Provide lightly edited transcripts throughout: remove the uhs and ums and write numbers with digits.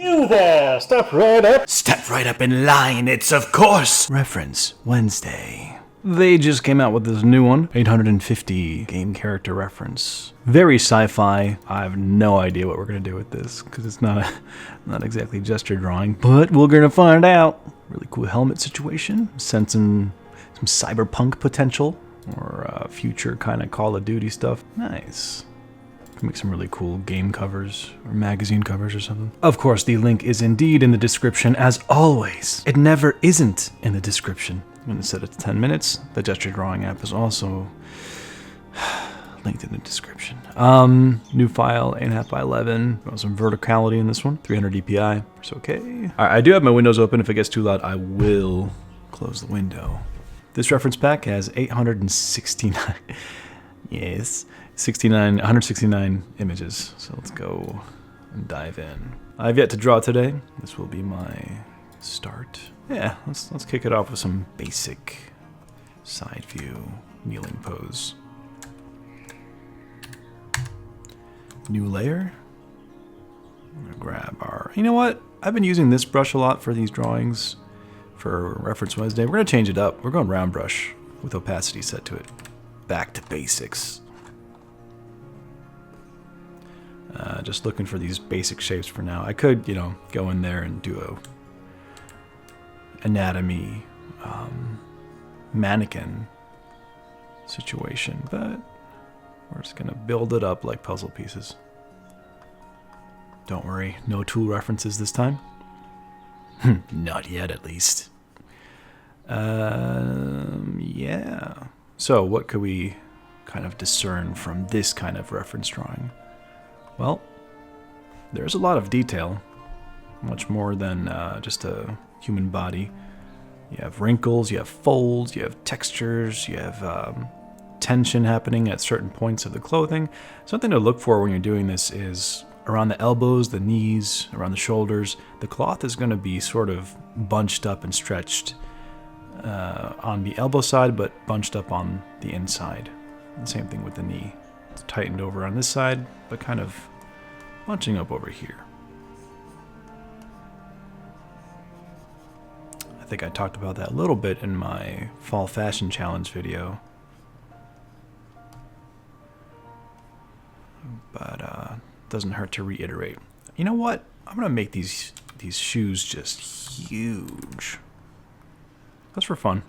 You there! Step right up! Step right up in line, it's of course Reference Wednesday. They just came out with this new one, 850 game character reference. Very sci-fi. I have no idea what we're gonna do with this, because it's not exactly gesture drawing, but we're gonna find out. Really cool helmet situation, sensing some cyberpunk potential, or future kind of Call of Duty stuff. Nice. Can make some really cool game covers or magazine covers or something. Of course, the link is indeed in the description as always. It never isn't in the description. I'm gonna set it to 10 minutes. The gesture drawing app is also linked in the description. New file, 8.5 by 11. Got some verticality in this one. 300 DPI. It's okay. All right, I do have my windows open. If it gets too loud, I will close the window. This reference pack has 869. Yes. 169 images. So let's go and dive in. I've yet to draw today. This will be my start. Yeah, let's kick it off with some basic side view kneeling pose. New layer. I'm gonna grab our. You know what? I've been using this brush a lot for these drawings for Reference Wednesday. We're gonna change it up. We're going round brush with opacity set to it. Back to basics. Just looking for these basic shapes for now. I could, you know, go in there and do a anatomy mannequin situation, but we're just gonna build it up like puzzle pieces. Don't worry, no tool references this time. Not yet, at least. Yeah. So what could we kind of discern from this kind of reference drawing? Well, there's a lot of detail, much more than just a human body. You have wrinkles, you have folds, you have textures, you have tension happening at certain points of the clothing. Something to look for when you're doing this is around the elbows, the knees, around the shoulders. The cloth is going to be sort of bunched up and stretched on the elbow side, but bunched up on the inside. The same thing with the knee. It's tightened over on this side, but kind of bunching up over here. I think I talked about that a little bit in my Fall Fashion Challenge video. But doesn't hurt to reiterate. You know what? I'm gonna make these shoes just huge. That's for fun.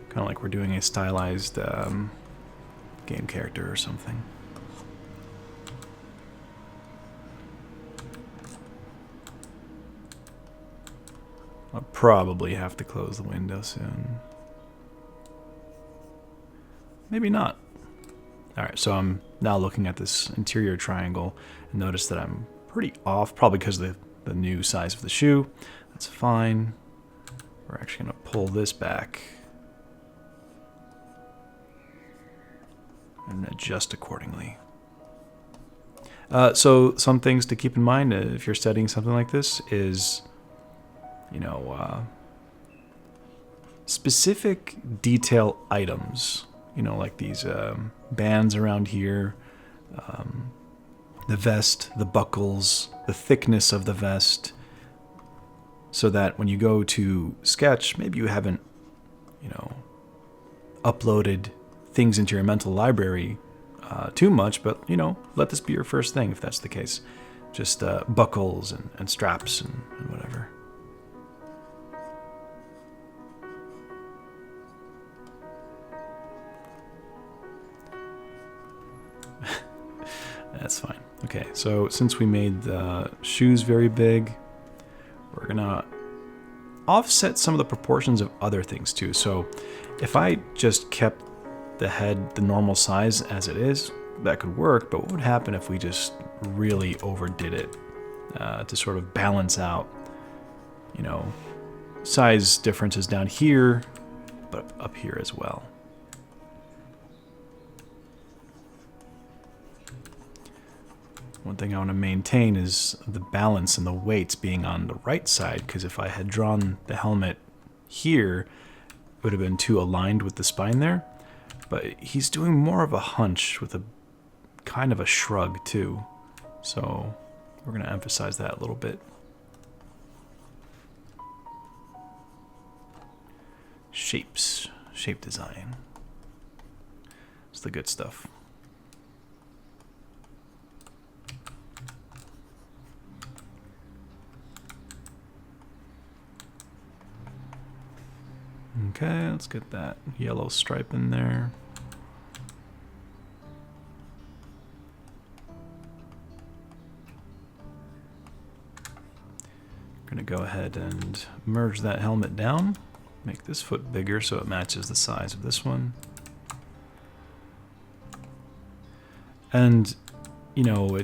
Kind of like we're doing a stylized game character or something. I'll probably have to close the window soon. Maybe not. Alright, so I'm now looking at this interior triangle and notice that I'm pretty off, probably because of the new size of the shoe. That's fine. We're actually going to pull this back and adjust accordingly. So some things to keep in mind if you're studying something like this is, you know, specific detail items. You know, like these bands around here, the vest, the buckles, the thickness of the vest, so that when you go to sketch, maybe you haven't, you know, uploaded things into your mental library too much, but, you know, let this be your first thing if that's the case. Just buckles and straps and whatever. That's fine. Okay, so since we made the shoes very big, we're gonna offset some of the proportions of other things too. So if I just kept the head the normal size as it is, that could work, but what would happen if we just really overdid it to sort of balance out, you know, size differences down here, but up here as well. One thing I want to maintain is the balance and the weights being on the right side, because if I had drawn the helmet here, it would have been too aligned with the spine there. But he's doing more of a hunch with a kind of a shrug too. So we're going to emphasize that a little bit. Shapes, shape design. It's the good stuff. Okay, let's get that yellow stripe in there. We're going to go ahead and merge that helmet down. Make this foot bigger so it matches the size of this one. And, you know,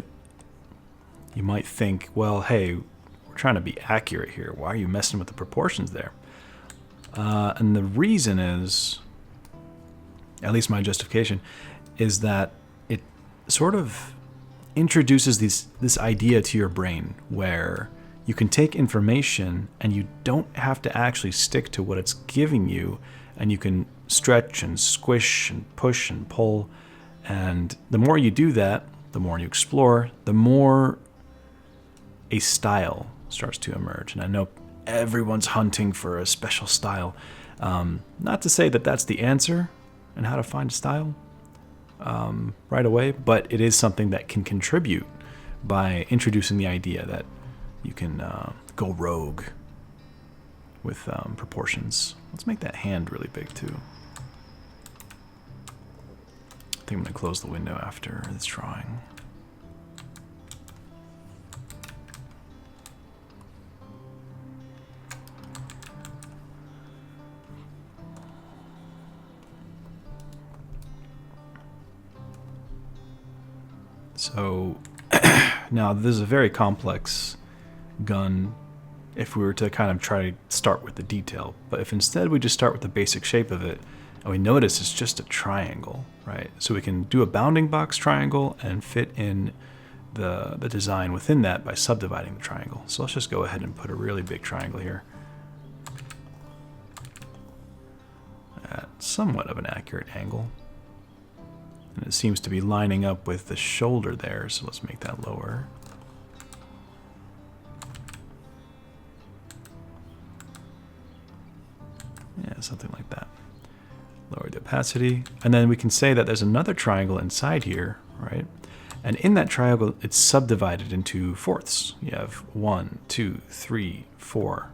you might think, well, hey, we're trying to be accurate here. Why are you messing with the proportions there? And the reason is, at least my justification, is that it sort of introduces this idea to your brain where you can take information and you don't have to actually stick to what it's giving you, and you can stretch and squish and push and pull. And the more you do that, the more you explore, the more a style starts to emerge. And I know everyone's hunting for a special style. Not to say that that's the answer and how to find a style right away, but it is something that can contribute by introducing the idea that you can go rogue with proportions. Let's make that hand really big too. I think I'm going to close the window after this drawing. So now this is a very complex gun if we were to kind of try to start with the detail. But if instead we just start with the basic shape of it, and we notice it's just a triangle, right? So we can do a bounding box triangle and fit in the design within that by subdividing the triangle. So let's just go ahead and put a really big triangle here at somewhat of an accurate angle. And it seems to be lining up with the shoulder there, so let's make that lower. Yeah, something like that. Lower the opacity. And then we can say that there's another triangle inside here, right? And in that triangle, it's subdivided into fourths. You have 1, 2, 3, 4.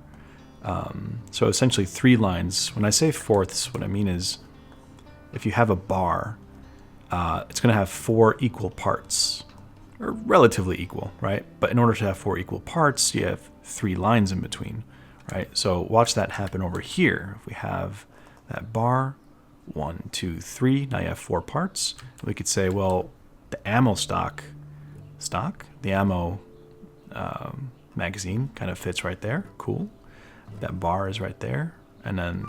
So essentially 3 lines. When I say fourths, what I mean is if you have a bar, it's going to have 4 equal parts, or relatively equal, right? But in order to have 4 equal parts, you have 3 lines in between, right? So watch that happen over here. If we have that bar, 1, 2, 3, now you have 4 parts. We could say, well, the ammo the ammo magazine kind of fits right there. Cool. That bar is right there, and then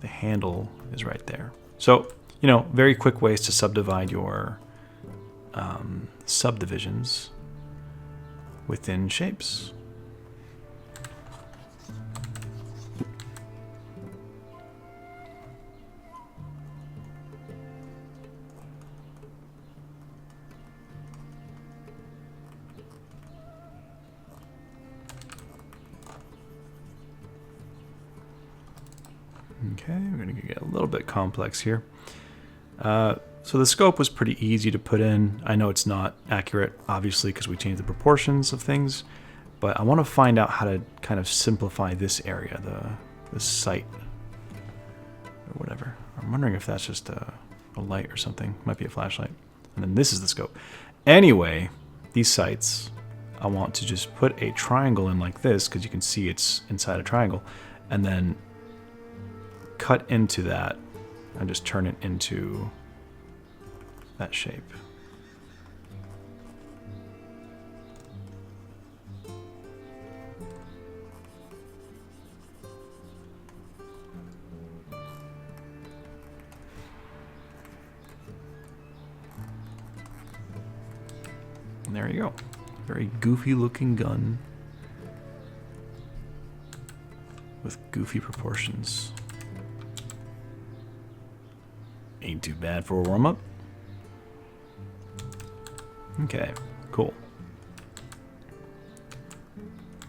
the handle is right there. So, you know, very quick ways to subdivide your subdivisions within shapes. Okay, we're going to get a little bit complex here. So the scope was pretty easy to put in. I know it's not accurate, obviously, because we changed the proportions of things, but I want to find out how to kind of simplify this area, the sight, or whatever. I'm wondering if that's just a light or something. Might be a flashlight. And then this is the scope. Anyway, these sights, I want to just put a triangle in like this, because you can see it's inside a triangle, and then cut into that and just turn it into that shape. And there you go. Very goofy looking gun with goofy proportions. Ain't too bad for a warm-up. Okay, cool.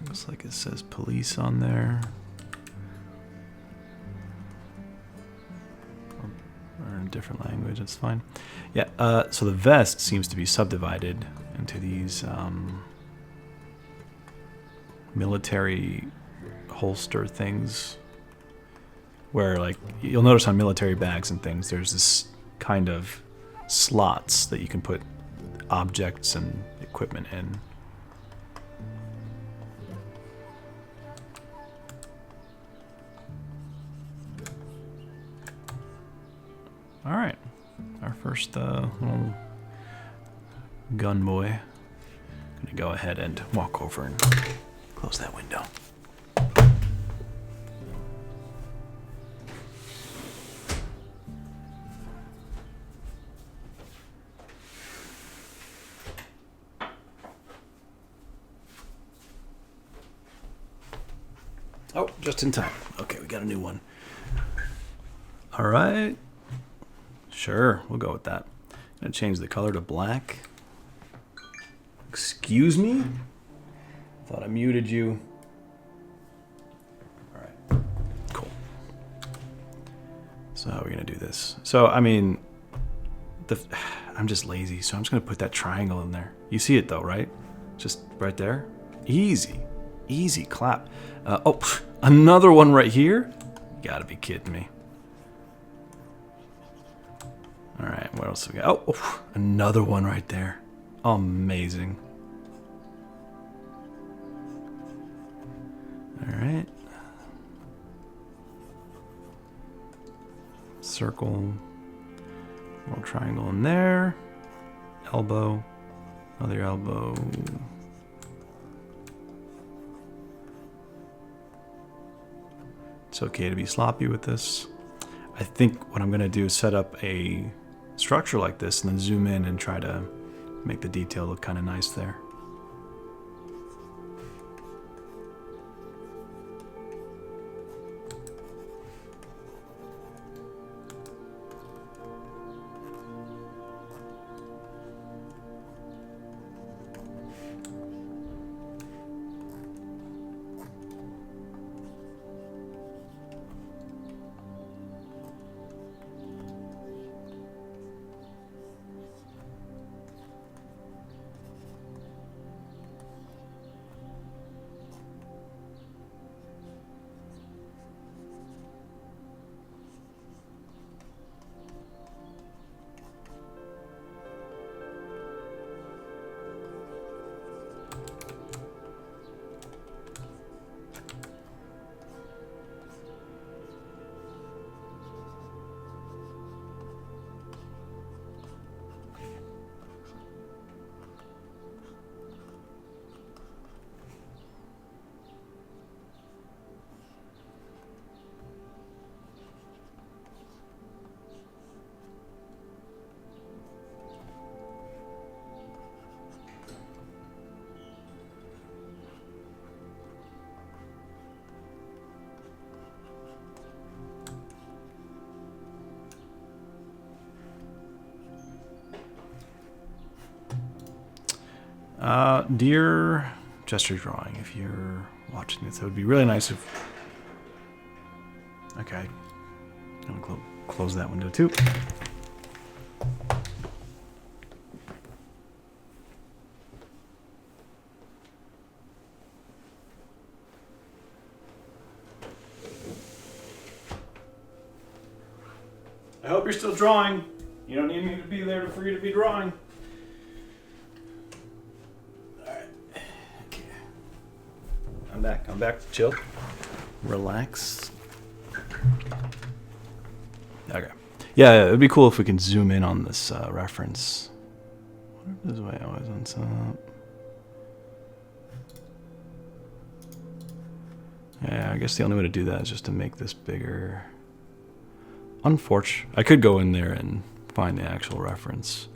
Looks like it says police on there. Or in a different language, that's fine. Yeah, so the vest seems to be subdivided into these military holster things. Where, like, you'll notice on military bags and things, there's this kind of slots that you can put objects and equipment in. All right, our first little gun boy. Gonna go ahead and walk over and close that window. Oh, just in time. Okay, we got a new one. All right. Sure, we'll go with that. I'm gonna change the color to black. Excuse me? Thought I muted you. All right, cool. So how are we gonna do this? So, I mean, I'm just lazy, so I'm just gonna put that triangle in there. You see it though, right? Just right there. Easy, easy clap. Oh, another one right here? You gotta be kidding me. All right, what else we got? Oh, another one right there. Amazing. All right. Circle. Little triangle in there. Elbow. Another elbow. It's okay to be sloppy with this. I think what I'm going to do is set up a structure like this and then zoom in and try to make the detail look kind of nice there. Dear gesture drawing, if you're watching this, it would be really nice if... Okay, I'm gonna close that window too. I hope you're still drawing. You don't need me to be there for you to be drawing. I'm back. Chill. Relax. Okay. Yeah, it'd be cool if we can zoom in on this reference. What if this way always on top? Yeah, I guess the only way to do that is just to make this bigger. Unfortunately, I could go in there and find the actual reference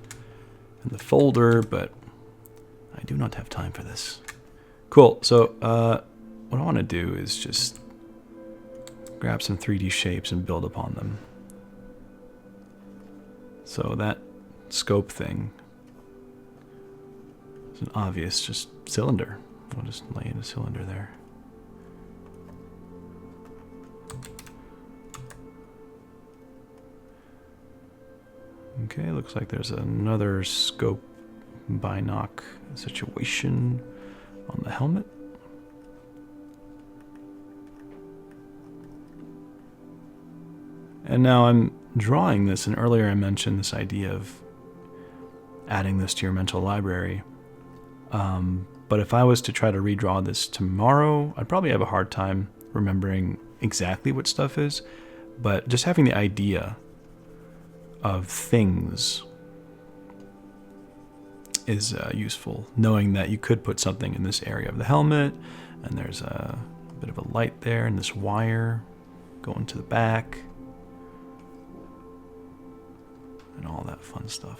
in the folder, but I do not have time for this. Cool. So, what I want to do is just grab some 3D shapes and build upon them. So that scope thing It's an obvious just cylinder. We'll just lay in a cylinder there. Okay, looks like there's another scope binoc situation on the helmet. And now I'm drawing this, and earlier I mentioned this idea of adding this to your mental library. But if I was to try to redraw this tomorrow, I'd probably have a hard time remembering exactly what stuff is. But just having the idea of things is useful. Knowing that you could put something in this area of the helmet, and there's a bit of a light there, and this wire going to the back, and all that fun stuff.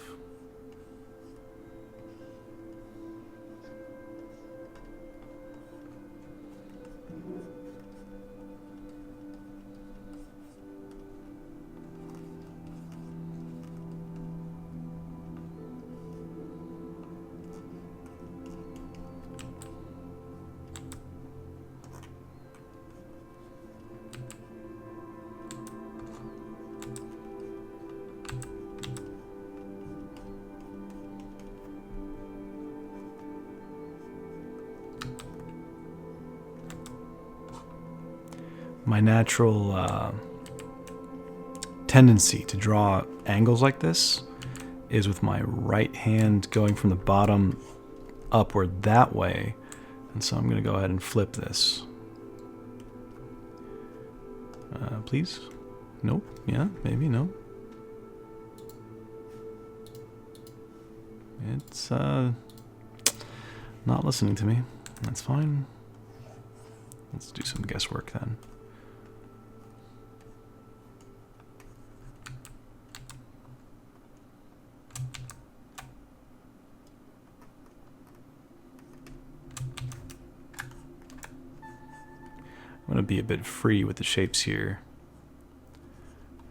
My natural tendency to draw angles like this is with my right hand going from the bottom upward that way. And so I'm going to go ahead and flip this. Please? Nope. Yeah, maybe, no. It's not listening to me. That's fine. Let's do some guesswork then. I'm going to be a bit free with the shapes here,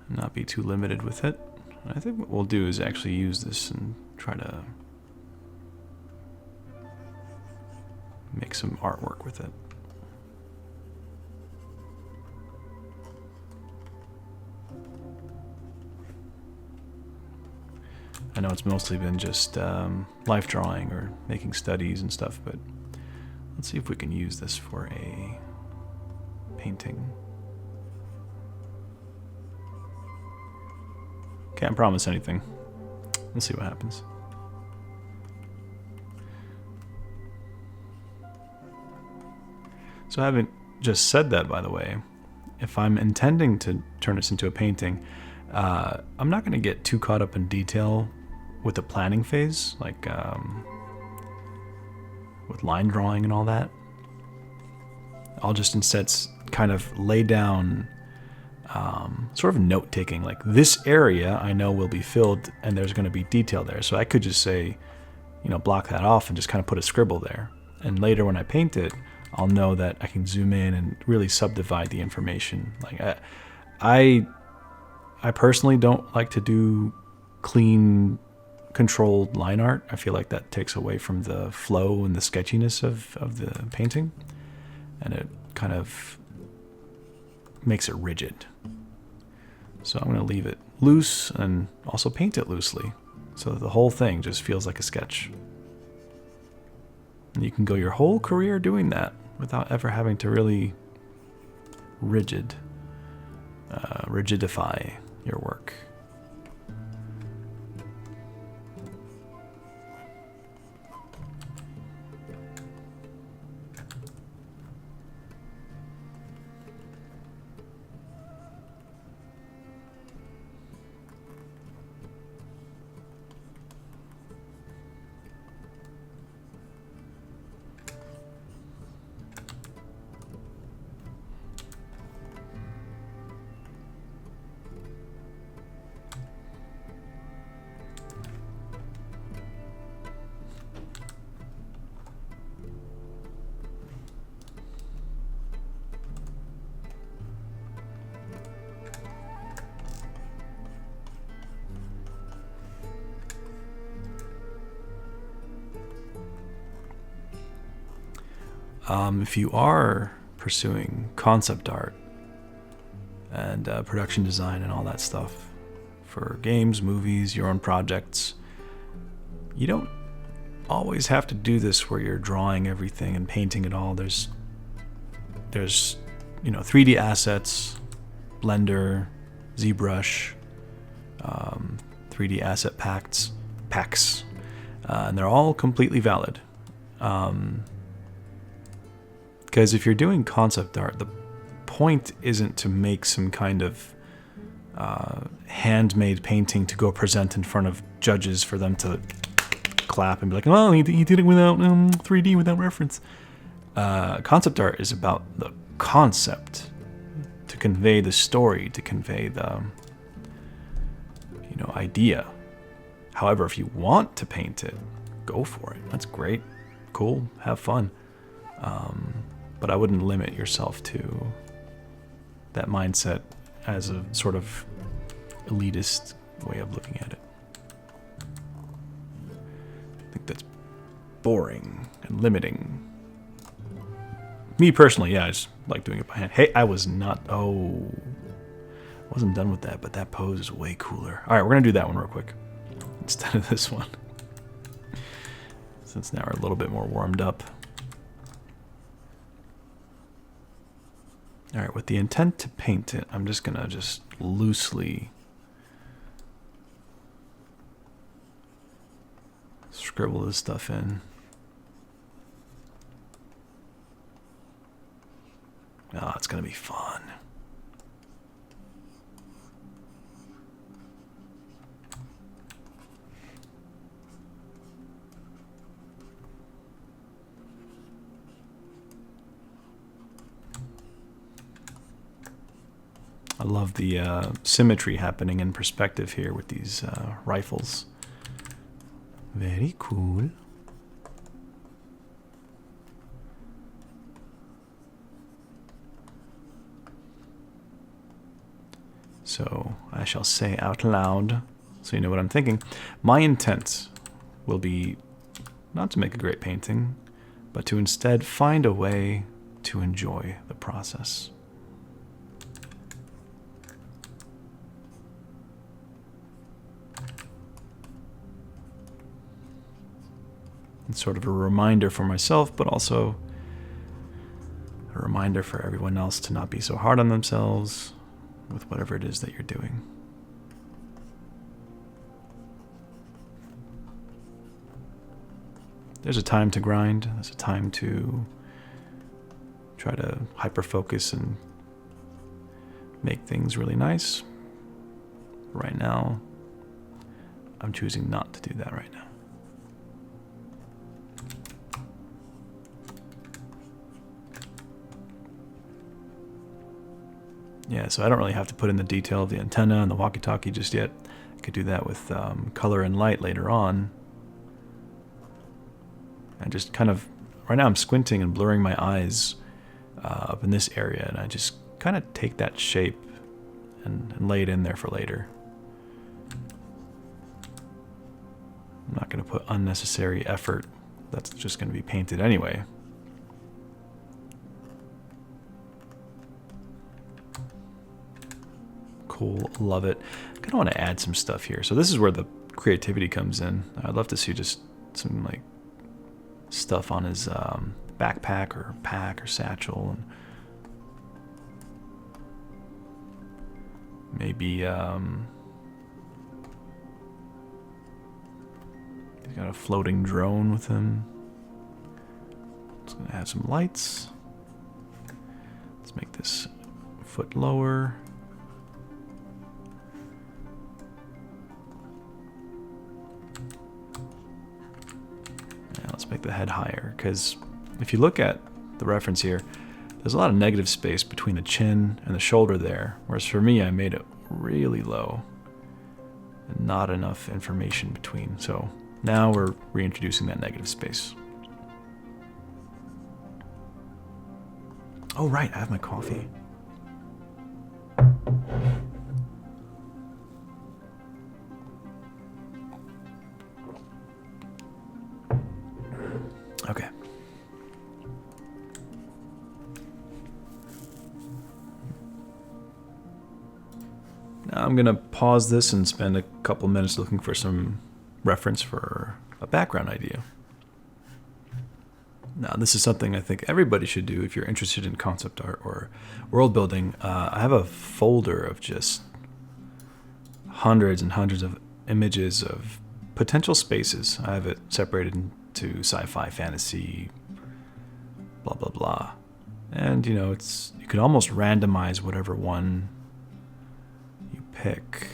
and not be too limited with it. I think what we'll do is actually use this and try to make some artwork with it. I know it's mostly been just life drawing or making studies and stuff, but let's see if we can use this for a painting. Can't promise anything. We'll see what happens. So having just said that, by the way, if I'm intending to turn this into a painting, I'm not going to get too caught up in detail with the planning phase, like with line drawing and all that. I'll just instead kind of lay down sort of note taking, like this area I know will be filled and there's going to be detail there. So I could just say, you know, block that off and just kind of put a scribble there. And later when I paint it, I'll know that I can zoom in and really subdivide the information. Like I personally don't like to do clean, controlled line art. I feel like that takes away from the flow and the sketchiness of the painting, and it kind of makes it rigid. So I'm going to leave it loose and also paint it loosely so that the whole thing just feels like a sketch. And you can go your whole career doing that without ever having to really rigidify your work. If you are pursuing concept art and production design and all that stuff for games, movies, your own projects, you don't always have to do this where you're drawing everything and painting it all. There's 3D assets, Blender, ZBrush, 3D asset packs, and they're all completely valid. Because if you're doing concept art, the point isn't to make some kind of handmade painting to go present in front of judges for them to clap and be like, oh, he did it without 3D, without reference. Concept art is about the concept, to convey the story, to convey the idea. However, if you want to paint it, go for it. That's great, cool, have fun. But I wouldn't limit yourself to that mindset as a sort of elitist way of looking at it. I think that's boring and limiting. Me personally, yeah, I just like doing it by hand. Hey, I wasn't done with that, but that pose is way cooler. All right, we're gonna do that one real quick instead of this one, since now we're a little bit more warmed up. All right, with the intent to paint it, I'm just gonna loosely scribble this stuff in. Oh, it's gonna be fun. I love the symmetry happening in perspective here with these rifles. Very cool. So I shall say out loud, so you know what I'm thinking. My intent will be not to make a great painting, but to instead find a way to enjoy the process. It's sort of a reminder for myself, but also a reminder for everyone else to not be so hard on themselves with whatever it is that you're doing. There's a time to grind. There's a time to try to hyper-focus and make things really nice. Right now, I'm choosing not to do that right now. Yeah, so I don't really have to put in the detail of the antenna and the walkie-talkie just yet. I could do that with color and light later on. And just kind of, right now I'm squinting and blurring my eyes up in this area, and I just kind of take that shape and lay it in there for later. I'm not going to put unnecessary effort. That's just going to be painted anyway. Cool, love it. I kind of want to add some stuff here. So this is where the creativity comes in. I'd love to see just some like stuff on his backpack or pack or satchel, and maybe he's got a floating drone with him. It's gonna have some lights. Let's make this a foot lower. Let's make the head higher, because if you look at the reference here, there's a lot of negative space between the chin and the shoulder there, whereas for me I made it really low and not enough information between. So now we're reintroducing that negative space. Oh right, I have my coffee. Okay. I'm gonna pause this and spend a couple minutes looking for some reference for a background idea. Now, this is something I think everybody should do if you're interested in concept art or world building. I have a folder of just hundreds and hundreds of images of potential spaces. I have it separated into sci-fi, fantasy, blah, blah, blah. And, you know, you can almost randomize whatever one you pick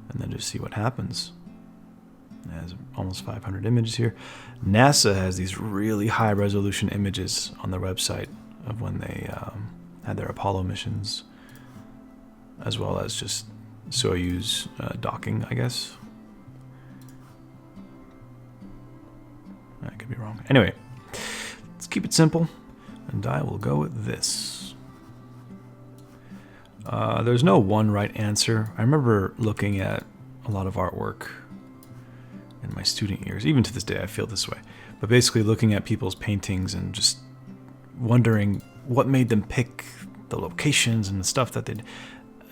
and then just see what happens. It has almost 500 images here. NASA has these really high resolution images on their website of when they had their Apollo missions, as well as just Soyuz docking, I guess. I could be wrong. Anyway, let's keep it simple, and I will go with this. There's no one right answer. I remember looking at a lot of artwork in my student years. Even to this day, I feel this way. But basically looking at people's paintings and just wondering what made them pick the locations and the stuff that they'd...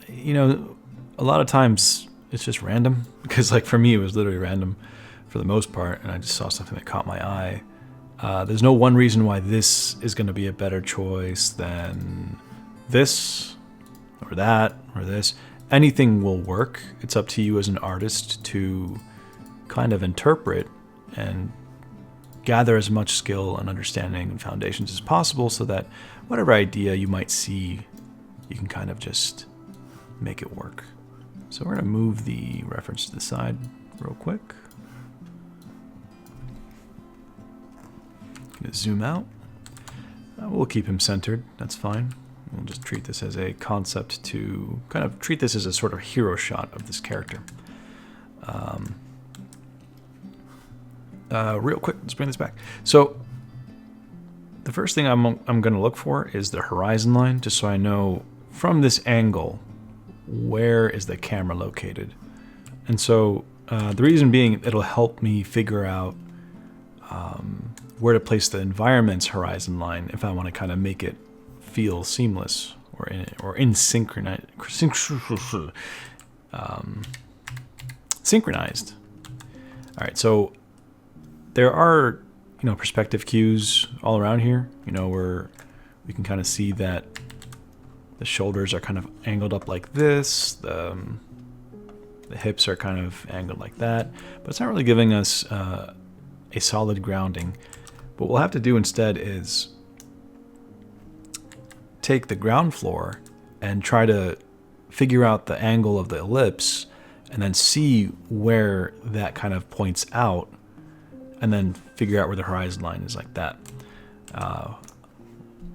You know, a lot of times it's just random. Because like for me, it was literally random for the most part. And I just saw something that caught my eye. There's no one reason why this is going to be a better choice than this or that or this. Anything will work. It's up to you as an artist to kind of interpret and gather as much skill and understanding and foundations as possible so that whatever idea you might see, you can kind of just make it work. So we're going to move the reference to the side real quick. Going to zoom out. We'll keep him centered. That's fine. We'll just treat this as a concept to kind of treat this as a sort of hero shot of this character. Real quick, let's bring this back. So the first thing I'm going to look for is the horizon line, just so I know from this angle where is the camera located. And so the reason being, it'll help me figure out where to place the environment's horizon line if I want to kind of make it feel seamless or in synchronized. All right, so there are, you know, perspective cues all around here, you know, where we can kind of see that the shoulders are kind of angled up like this, the hips are kind of angled like that, but it's not really giving us a solid grounding. What we'll have to do instead is take the ground floor and try to figure out the angle of the ellipse and then see where that kind of points out, and then figure out where the horizon line is like that.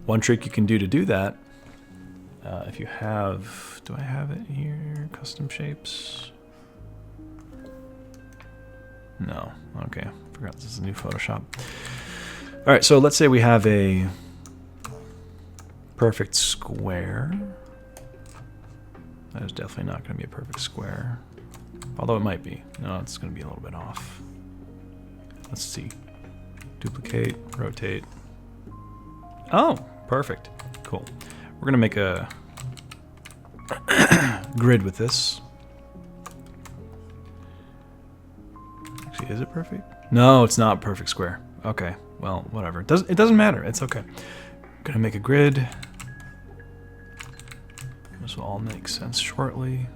One trick you can do to do that, if you have, do I have it here? Custom shapes? No, okay, forgot this is a new Photoshop. All right, so let's say we have a perfect square. That is definitely not gonna be a perfect square. Although it might be. No, it's gonna be a little bit off. Let's see. Duplicate, rotate. Oh, perfect. Cool. We're gonna make a grid with this. Actually, is it perfect? No, it's not perfect square. Okay, well, whatever. It doesn't matter. It's okay. Gonna make a grid. This will all make sense shortly.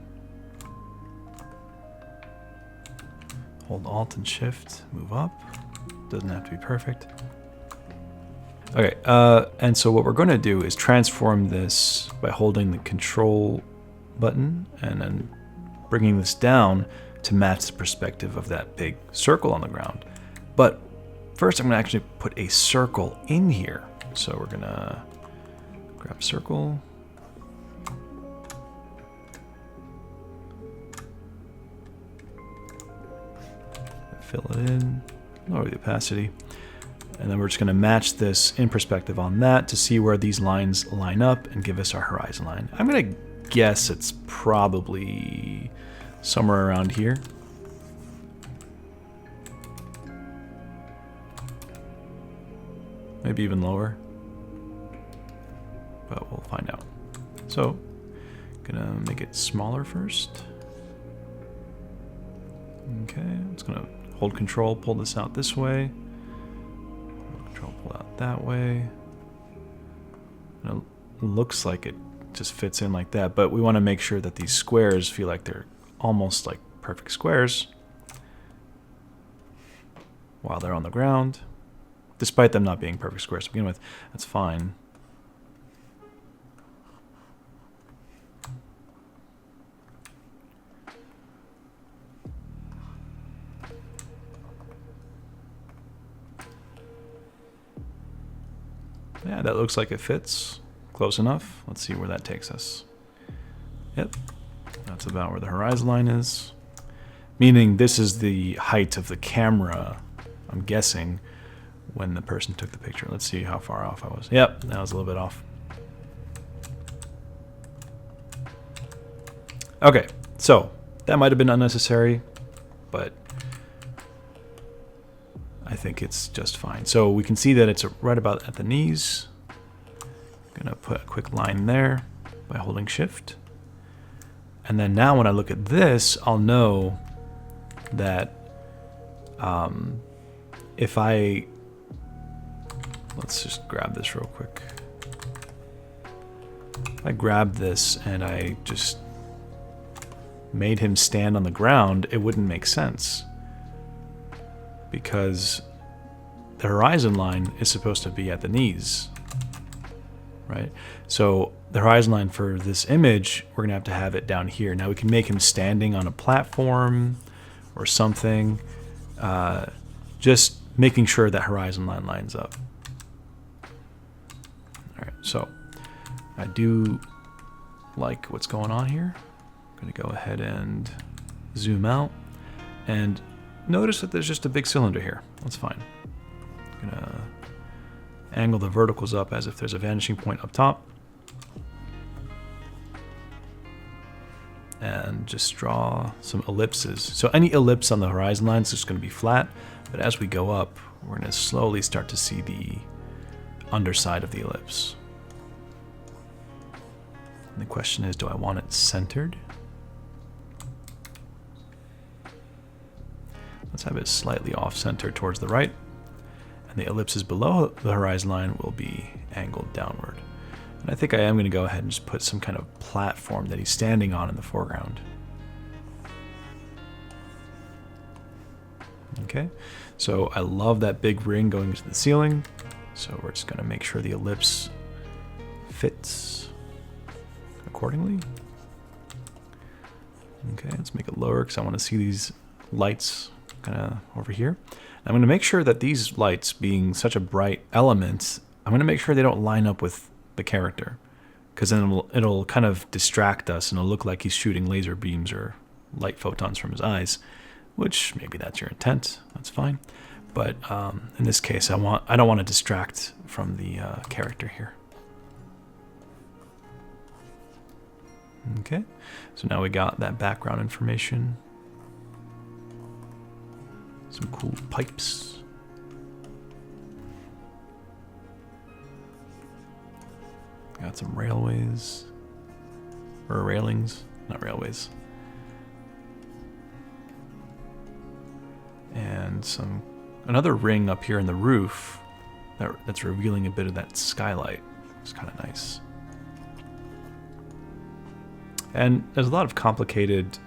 Hold Alt and Shift, move up. Doesn't have to be perfect. Okay, and so what we're going to do is transform this by holding the Control button and then bringing this down to match the perspective of that big circle on the ground. But first I'm going to actually put a circle in here. So we're going to grab circle. Fill it in, lower the opacity, and then we're just going to match this in perspective on that to see where these lines line up and give us our horizon line. I'm going to guess it's probably somewhere around here. Maybe even lower, but we'll find out. So Gonna make it smaller first. Okay, it's gonna hold control, pull this out this way. Hold control, pull out that way. And it looks like it just fits in like that, but we want to make sure that these squares feel like they're almost like perfect squares while they're on the ground, despite them not being perfect squares to begin with. That's fine. Yeah, that looks like it fits. Close enough. Let's see where that takes us. Yep, that's about where the horizon line is. Meaning this is the height of the camera, I'm guessing, when the person took the picture. Let's see how far off I was. Yep, that was a little bit off. Okay, so that might have been unnecessary, but I think it's just fine. So we can see that it's right about at the knees. Gonna put a quick line there by holding shift. And then now when I look at this, I'll know that if I, let's just grab this real quick. If I grab this and I just made him stand on the ground, it wouldn't make sense, because the horizon line is supposed to be at the knees, right? So the horizon line for this image, we're gonna have to have it down here. Now we can make him standing on a platform or something, just making sure that horizon line lines up. All right, so I do like what's going on here. I'm gonna go ahead and zoom out and notice that there's just a big cylinder here. That's fine. I'm gonna angle the verticals up as if there's a vanishing point up top. And just draw some ellipses. So any ellipse on the horizon line is just gonna be flat, but as we go up, we're gonna slowly start to see the underside of the ellipse. And the question is, do I want it centered? Let's have it slightly off-center towards the right. And the ellipses below the horizon line will be angled downward. And I think I am going to go ahead and just put some kind of platform that he's standing on in the foreground. Okay, so I love that big ring going into the ceiling. So we're just going to make sure the ellipse fits accordingly. Okay, let's make it lower because I want to see these lights kind of over here. I'm going to make sure that these lights, being such a bright element, I'm going to make sure they don't line up with the character, because then it'll kind of distract us and it'll look like he's shooting laser beams or light photons from his eyes, which maybe that's your intent. That's fine. But in this case, I don't want to distract from the character here. Okay, so now we got that background information. Some cool pipes. Got some railways, or railings, not railways. And another ring up here in the roof that's revealing a bit of that skylight. It's kind of nice. And there's a lot of complicated,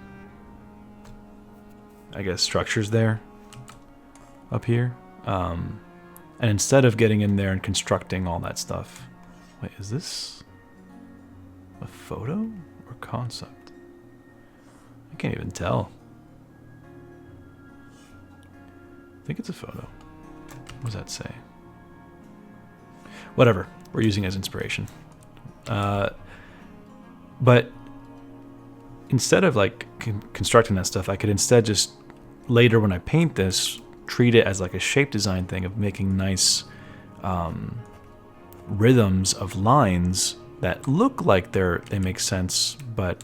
I guess, structures there up here. And instead of getting in there and constructing all that stuff, wait, is this a photo or concept? I can't even tell. I think it's a photo. What does that say? Whatever, we're using it as inspiration. But instead of like constructing that stuff, I could instead just later when I paint this, treat it as like a shape design thing of making nice rhythms of lines that look like they make sense, but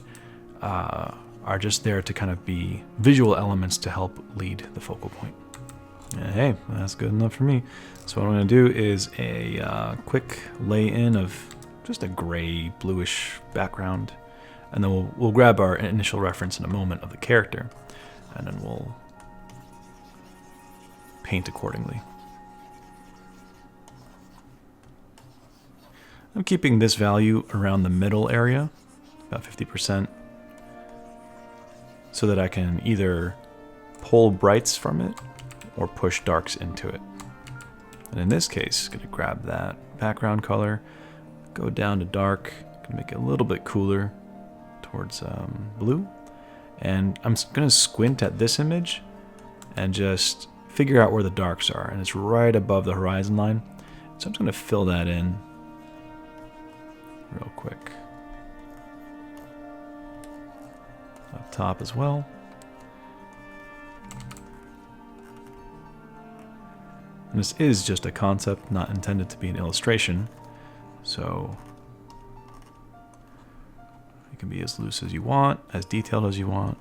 are just there to kind of be visual elements to help lead the focal point. And hey, that's good enough for me. So what I'm going to do is a quick lay in of just a gray bluish background. And then we'll grab our initial reference in a moment of the character, and then we'll paint accordingly. I'm keeping this value around the middle area, about 50%, so that I can either pull brights from it or push darks into it. And in this case, I'm going to grab that background color, go down to dark, can make it a little bit cooler towards blue. And I'm going to squint at this image and just figure out where the darks are. And it's right above the horizon line. So I'm just going to fill that in real quick. Up top as well. And this is just a concept, not intended to be an illustration. So it can be as loose as you want, as detailed as you want.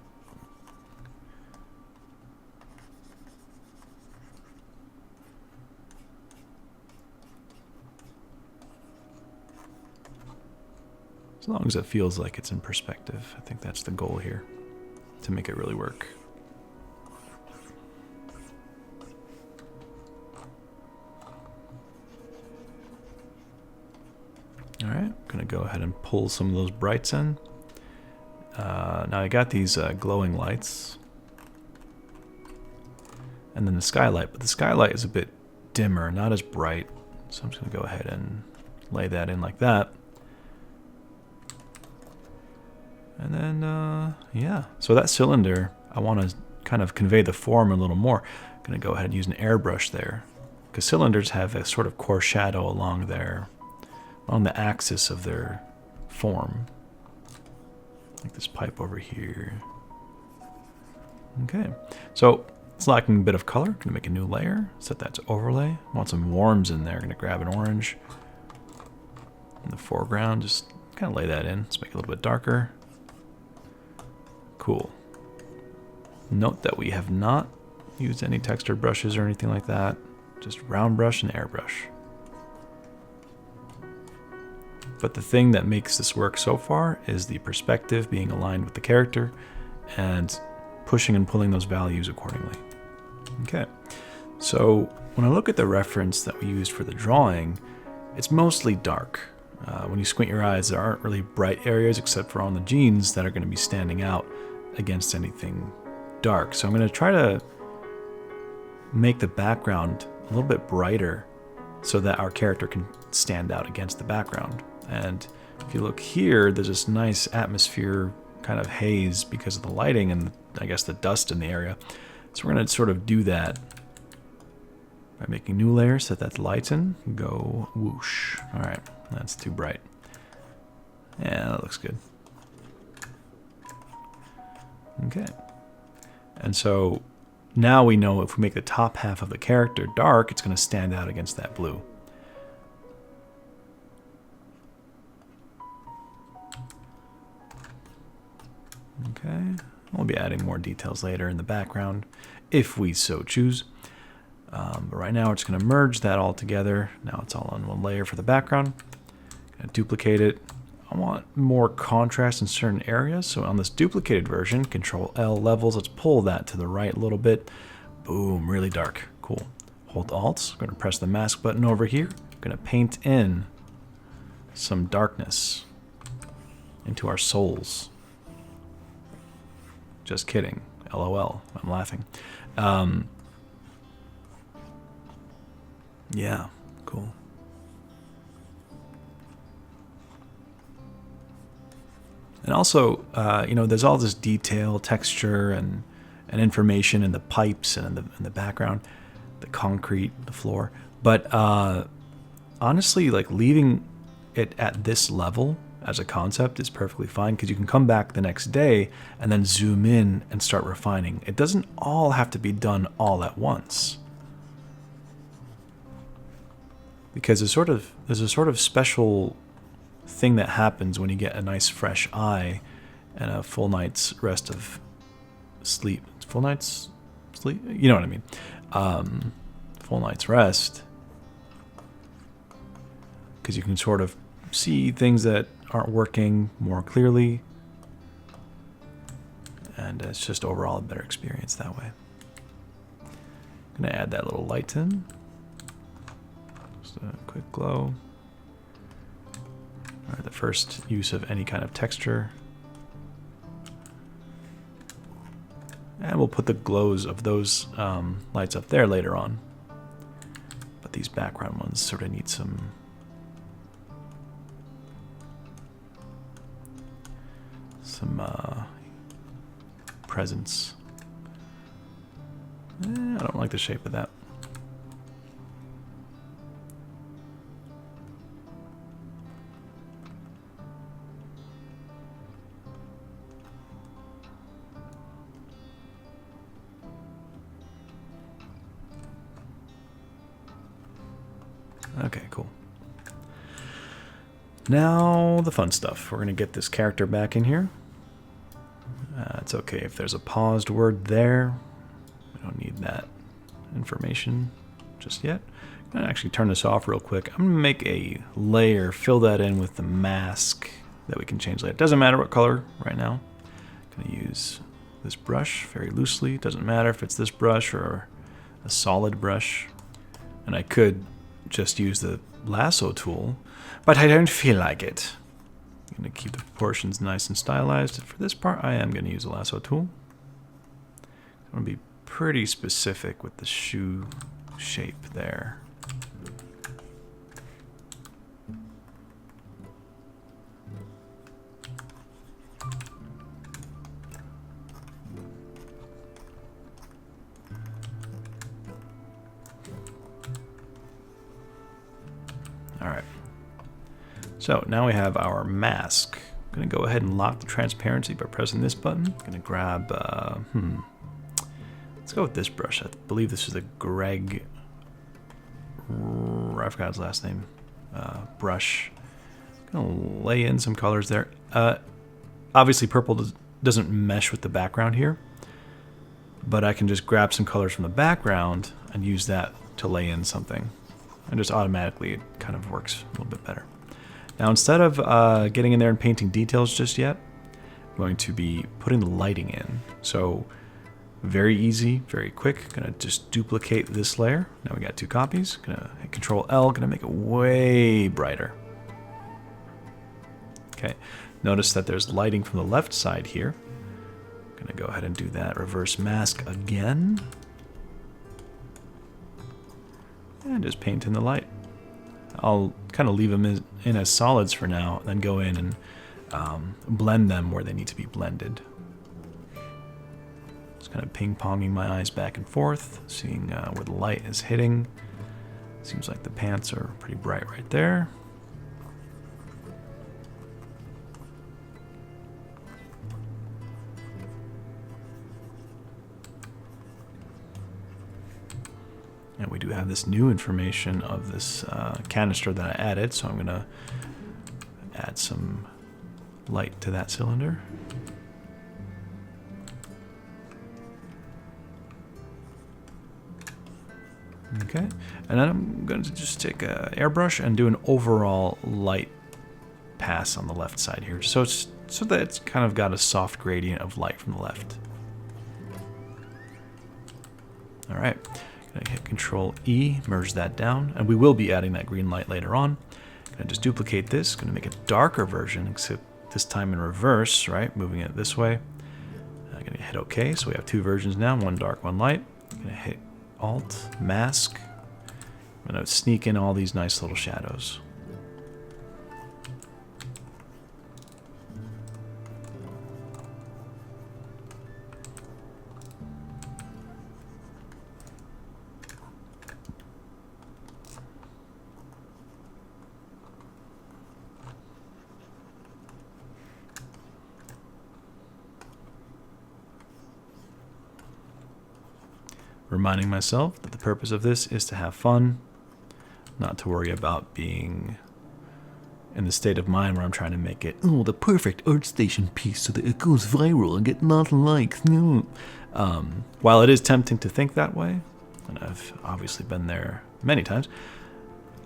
As long as it feels like it's in perspective. I think that's the goal here, to make it really work. All right, I'm gonna go ahead and pull some of those brights in. Now I got these glowing lights, and then the skylight, but the skylight is a bit dimmer, not as bright. So I'm just gonna go ahead and lay that in like that. And then, yeah, so that cylinder, I want to kind of convey the form a little more. I'm going to go ahead and use an airbrush there, because cylinders have a sort of coarse shadow along the axis of their form. Like this pipe over here. Okay, so it's lacking a bit of color. I'm going to make a new layer, set that to overlay. I want some warms in there. I'm going to grab an orange in the foreground, just kind of lay that in. Let's make it a little bit darker. Cool. Note that we have not used any textured brushes or anything like that. Just round brush and airbrush. But the thing that makes this work so far is the perspective being aligned with the character and pushing and pulling those values accordingly. Okay, so when I look at the reference that we used for the drawing, it's mostly dark. When you squint your eyes, there aren't really bright areas except for on the jeans that are going to be standing out against anything dark. So I'm going to try to make the background a little bit brighter so that our character can stand out against the background. And if you look here, there's this nice atmosphere kind of haze because of the lighting and I guess the dust in the area. So we're going to sort of do that by making new layers, set that to lighten, go whoosh. All right, that's too bright. Yeah, that looks good. Okay. And so now we know if we make the top half of the character dark, it's going to stand out against that blue. Okay. We'll be adding more details later in the background if we so choose. But right now we're just going to merge that all together. Now it's all on one layer for the background. Going to duplicate it. I want more contrast in certain areas. So on this duplicated version, Control L levels, let's pull that to the right a little bit. Boom, really dark. Cool. Hold Alt. I'm going to press the mask button over here. I'm going to paint in some darkness into our souls. Just kidding. LOL. I'm laughing. Yeah, cool. And also, you know, there's all this detail, texture, and information in the pipes and in the background, the concrete, the floor. But honestly, like leaving it at this level as a concept is perfectly fine because you can come back the next day and then zoom in and start refining. It doesn't all have to be done all at once. Because there's a sort of special thing that happens when you get a nice fresh eye and a full night's rest of sleep. Full night's sleep? You know what I mean. Full night's rest. Because you can sort of see things that aren't working more clearly. and it's just overall a better experience that way. I'm gonna add that little light in. Just a quick glow. All right, the first use of any kind of texture. And we'll put the glows of those lights up there later on. But these background ones sort of need some presence. I don't like the shape of that. Okay, cool. Now the fun stuff. We're going to get this character back in here. It's okay if there's a paused word there. We don't need that information just yet. I'm going to actually turn this off real quick. I'm going to make a layer, fill that in with the mask that we can change later. It doesn't matter what color right now. I'm going to use this brush very loosely. It doesn't matter if it's this brush or a solid brush. And I could just use the lasso tool, but I don't feel like it. I'm going to keep the proportions nice and stylized. For this part, I am going to use the lasso tool. I'm going to be pretty specific with the shoe shape there. All right. So now we have our mask. I'm going to go ahead and lock the transparency by pressing this button. I'm going to grab, let's go with this brush. I believe this is the Greg, I forgot his last name, brush. I'm going to lay in some colors there. Obviously purple doesn't mesh with the background here, but I can just grab some colors from the background and use that to lay in something. And just automatically it kind of works a little bit better. Now instead of getting in there and painting details just yet, I'm going to be putting the lighting in. So very easy, very quick. Gonna just duplicate this layer. Now we got 2 copies. Gonna hit Control L, gonna make it way brighter. Okay, notice that there's lighting from the left side here. Gonna go ahead and do that reverse mask again. And just paint in the light. I'll kind of leave them in as solids for now, then go in and blend them where they need to be blended. Just kind of ping-ponging my eyes back and forth, seeing where the light is hitting. Seems like the pants are pretty bright right there. And we do have this new information of this canister that I added, so I'm going to add some light to that cylinder. Okay, and then I'm going to just take an airbrush and do an overall light pass on the left side here, so that it's kind of got a soft gradient of light from the left. All right. Gonna hit Control E, merge that down, and we will be adding that green light later on. Gonna just duplicate this, gonna make a darker version, except this time in reverse, right? Moving it this way. I'm gonna hit OK, so we have 2 versions now, one dark, one light. I'm gonna hit Alt, Mask. I'm gonna sneak in all these nice little shadows. Reminding myself that the purpose of this is to have fun, not to worry about being in the state of mind where I'm trying to make it, oh, the perfect ArtStation piece so that it goes viral and get lots of likes. No. While it is tempting to think that way, and I've obviously been there many times,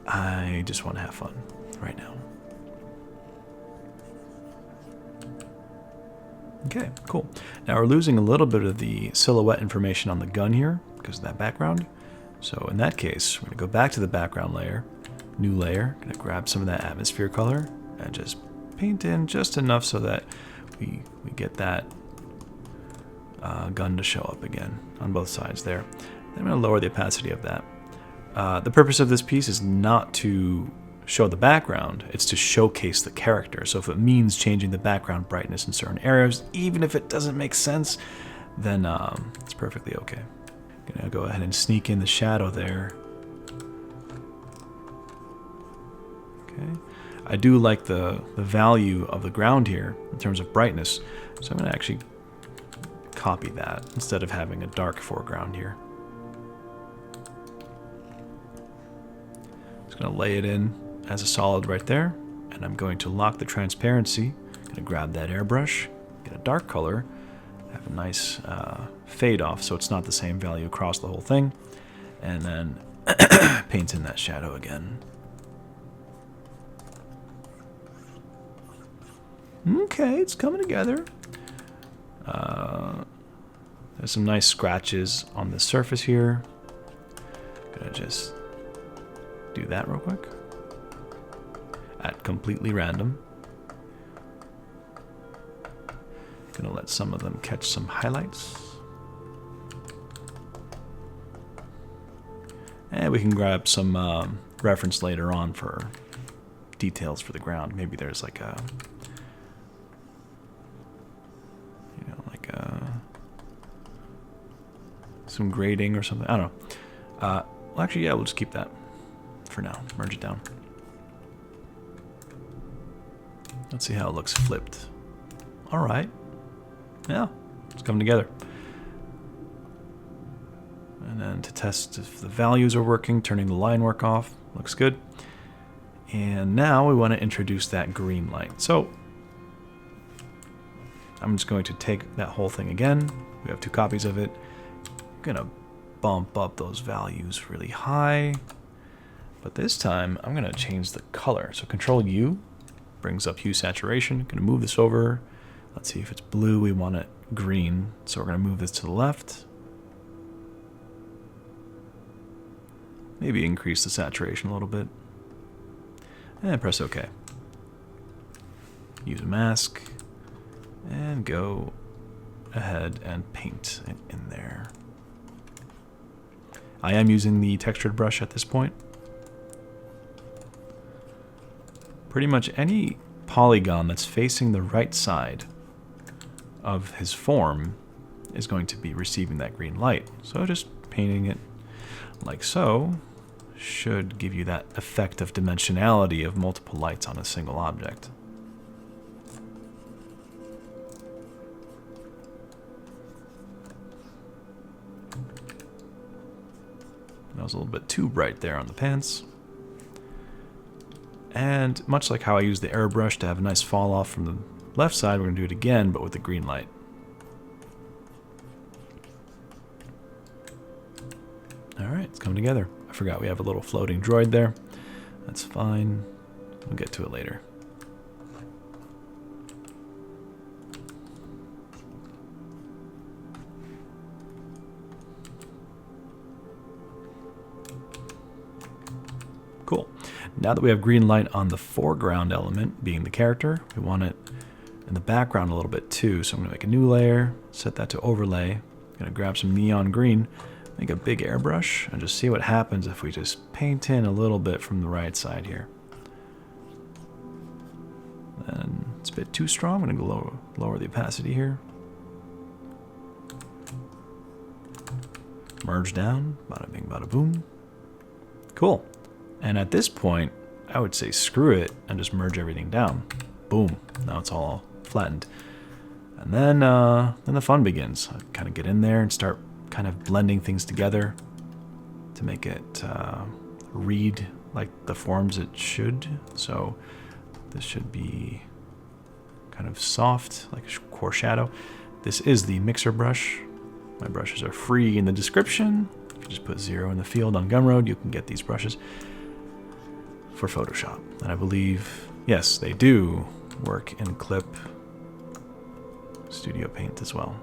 I just want to have fun right now. Okay, cool. Now we're losing a little bit of the silhouette information on the gun here because of that background. So in that case, we're going to go back to the background layer, new layer, going to grab some of that atmosphere color and just paint in just enough so that we get that gun to show up again on both sides there. Then I'm going to lower the opacity of that. The purpose of this piece is not to show the background, it's to showcase the character. So if it means changing the background brightness in certain areas, even if it doesn't make sense, then it's perfectly okay. I'm gonna go ahead and sneak in the shadow there. Okay. I do like the value of the ground here in terms of brightness, so I'm gonna actually copy that instead of having a dark foreground here. Just gonna lay it in as a solid right there, and I'm going to lock the transparency. Gonna grab that airbrush, get a dark color, have a nice fade off so it's not the same value across the whole thing, and then paint in that shadow again. Okay, it's coming together. There's some nice scratches on the surface here. Gonna just do that real quick. At completely random. Gonna let some of them catch some highlights. And we can grab some reference later on for details for the ground. Maybe there's like a, you know, like some grading or something. I don't know. Well, actually, yeah, we'll just keep that for now. Merge it down. Let's see how it looks flipped. All right. Yeah, it's coming together. And then to test if the values are working, turning the line work off. Looks good. And now we want to introduce that green light. So I'm just going to take that whole thing again. We have 2 copies of it. I'm going to bump up those values really high. But this time, I'm going to change the color. So Control U brings up hue saturation. Going to move this over. Let's see if it's blue. We want it green. So we're going to move this to the left. Maybe increase the saturation a little bit. And press OK. Use a mask. And go ahead and paint it in there. I am using the textured brush at this point. Pretty much any polygon that's facing the right side of his form is going to be receiving that green light. So just painting it like so should give you that effect of dimensionality of multiple lights on a single object. That was a little bit too bright there on the pants. And much like how I used the airbrush to have a nice fall off from the left side, we're going to do it again, but with the green light. Alright, it's coming together. I forgot we have a little floating droid there. That's fine. We'll get to it later. Cool. Now that we have green light on the foreground element, being the character, we want it in the background a little bit too. So I'm going to make a new layer, set that to overlay. I'm going to grab some neon green, make a big airbrush, and just see what happens if we just paint in a little bit from the right side here. Then it's a bit too strong. I'm going to lower the opacity here. Merge down, bada bing, bada boom. Cool. And at this point, I would say screw it and just merge everything down. Boom. Now it's all flattened. And then the fun begins. I kind of get in there and start kind of blending things together to make it read like the forms it should. So this should be kind of soft, like a core shadow. This is the mixer brush. My brushes are free in the description. If you just put 0 in the field on Gumroad, you can get these brushes for Photoshop. And I believe, yes, they do work in clip. Studio Paint as well.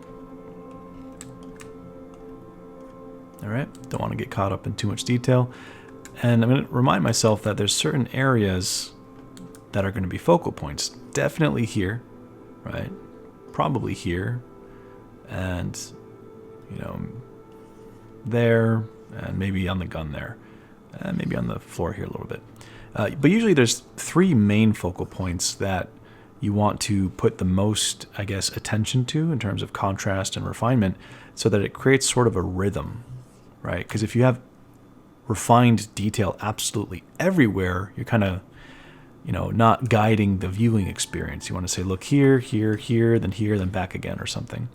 All right, don't want to get caught up in too much detail. And I'm going to remind myself that there's certain areas that are going to be focal points. Definitely here, right? Probably here. And, you know, there, and maybe on the gun there. And maybe on the floor here a little bit. But usually there's 3 main focal points that you want to put the most, I guess, attention to in terms of contrast and refinement so that it creates sort of a rhythm, right? Because if you have refined detail absolutely everywhere, you're kind of, you know, not guiding the viewing experience. You want to say, look here, here, then back again or something.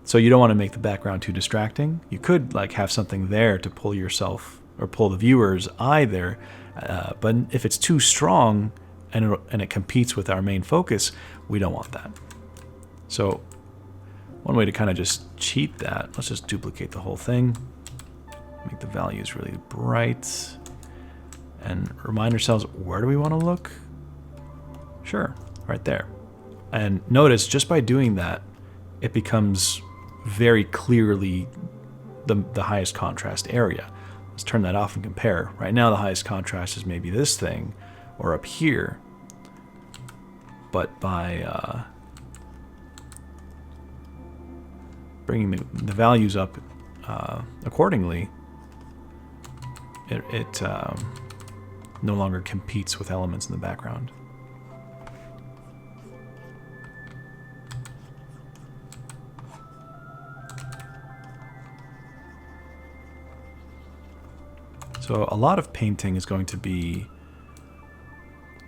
So you don't want to make the background too distracting. You could like have something there to pull yourself or pull the viewer's eye there. But if it's too strong and it competes with our main focus, we don't want that. So one way to kind of just cheat that, let's just duplicate the whole thing. Make the values really bright. And remind ourselves, where do we want to look? Sure, right there. And notice, just by doing that, it becomes very clearly the highest contrast area. Let's turn that off and compare. Right now, the highest contrast is maybe this thing, or up here. But by bringing the values up accordingly, it no longer competes with elements in the background. So a lot of painting is going to be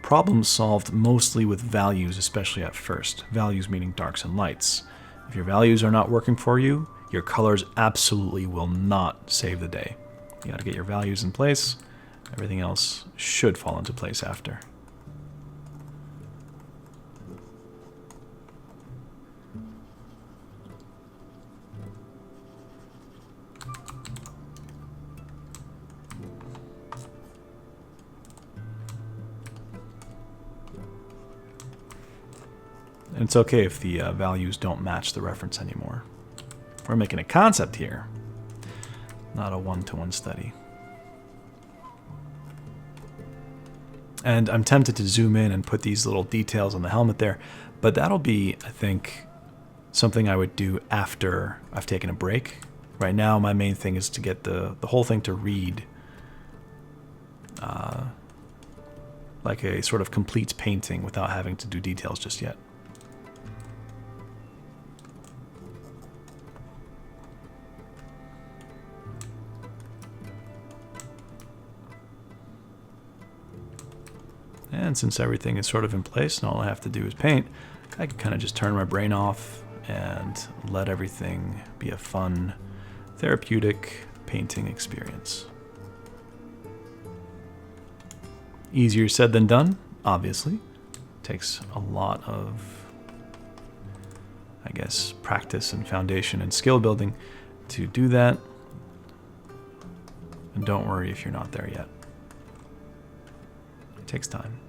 problem solved mostly with values, especially at first. Values meaning darks and lights. If your values are not working for you, your colors absolutely will not save the day. You got to get your values in place. Everything else should fall into place after. And it's okay if the values don't match the reference anymore. We're making a concept here, not a one-to-one study. And I'm tempted to zoom in and put these little details on the helmet there, but that'll be, I think, something I would do after I've taken a break. Right now, my main thing is to get the whole thing to read like a sort of complete painting without having to do details just yet. And since everything is sort of in place and all I have to do is paint, I can kind of just turn my brain off and let everything be a fun, therapeutic painting experience. Easier said than done, obviously. Takes a lot of, I guess, practice and foundation and skill building to do that. And don't worry if you're not there yet. It takes time.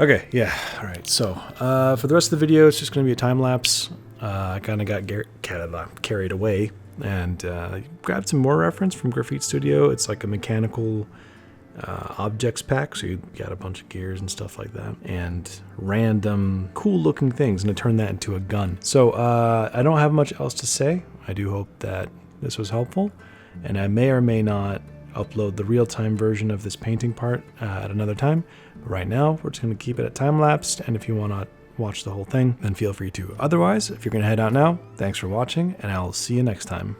Okay, yeah, all right. So for the rest of the video, it's just going to be a time lapse. I kind of got carried away and grabbed some more reference from Graphite Studio. It's like a mechanical objects pack, so you got a bunch of gears and stuff like that, and random cool-looking things, and I turned that into a gun. So I don't have much else to say. I do hope that this was helpful, and I may or may not upload the real-time version of this painting part at another time. But right now, we're just going to keep it at time-lapsed, and if you want to watch the whole thing, then feel free to. Otherwise, if you're going to head out now, thanks for watching, and I'll see you next time.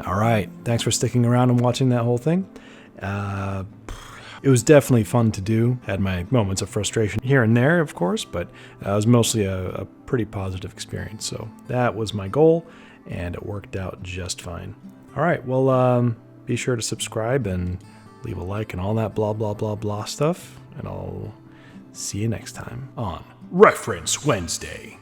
All right, thanks for sticking around and watching that whole thing. It was definitely fun to do. Had my moments of frustration here and there, of course, but it was mostly a pretty positive experience. So that was my goal, and it worked out just fine. All right, well, be sure to subscribe and leave a like and all that blah, blah, blah, blah stuff. And I'll see you next time on Reference Wednesday.